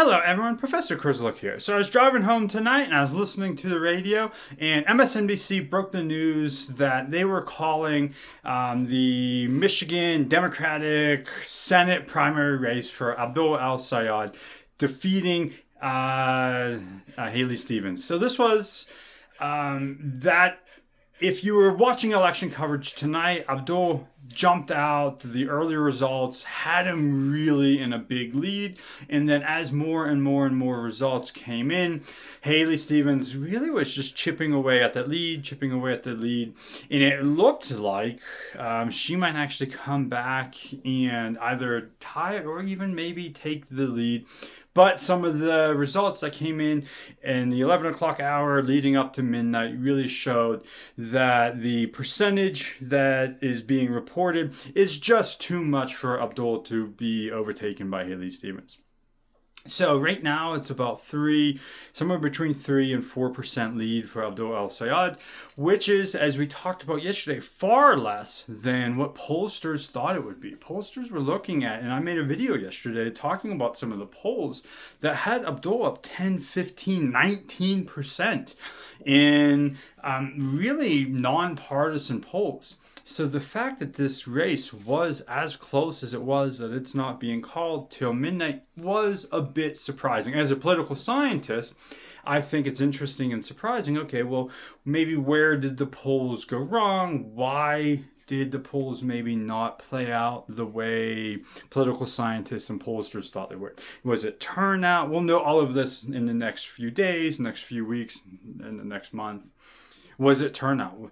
Hello everyone, Professor Kurzlook here. So I was driving home tonight and I was listening to the radio, and MSNBC broke the news that they were calling the Michigan Democratic Senate primary race for Abdul al-Sayed defeating Haley Stevens. So this was that if you were watching election coverage tonight, Abdul jumped out the early results, had him really in a big lead, and then as more and more and more results came in, Haley Stevens really was just chipping away at that lead, and it looked like she might actually come back and either tie it or even maybe take the lead. But some of the results that came in the 11 o'clock hour leading up to midnight really showed that the percentage that is being reported is just too much for Abdul to be overtaken by Haley Stevens. So right now it's about somewhere between 3 and 4% lead for Abdul al-Sayed, which is, as we talked about yesterday, far less than what pollsters thought it would be. Pollsters were looking at, and I made a video yesterday talking about some of the polls that had Abdul up 10, 15, 19% in really nonpartisan polls. So the fact that this race was as close as it was, that it's not being called till midnight, was a bit surprising. As a political scientist, I think it's interesting and surprising. Okay, well, maybe where did the polls go wrong? Why did the polls maybe not play out the way political scientists and pollsters thought they would? Was it turnout? We'll know all of this in the next few days, next few weeks, and the next month. Was it turnout?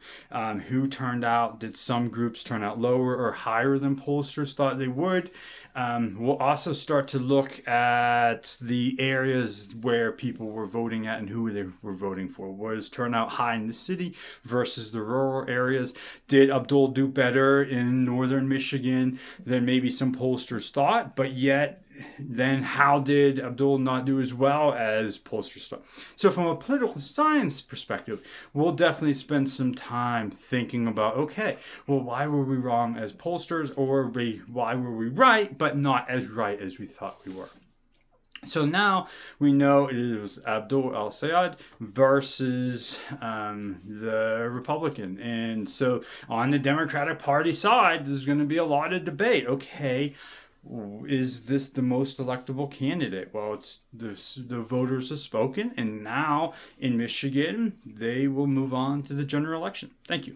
Who turned out? Did some groups turn out lower or higher than pollsters thought they would? We'll also start to look at the areas where people were voting at and who they were voting for. Was turnout high in the city versus the rural areas? Did Abdul do better in northern Michigan than maybe some pollsters thought? But yet, then how did Abdul not do as well as pollsters thought? So from a political science perspective, we'll definitely spend some time thinking about, okay, well, why were we wrong as pollsters, or why were we right, but not as right as we thought we were? So now we know it was Abdul al-Sayed versus the Republican. And so on the Democratic Party side, there's going to be a lot of debate. Okay, is this the most electable candidate? Well, it's the voters have spoken, and now in Michigan, they will move on to the general election. Thank you.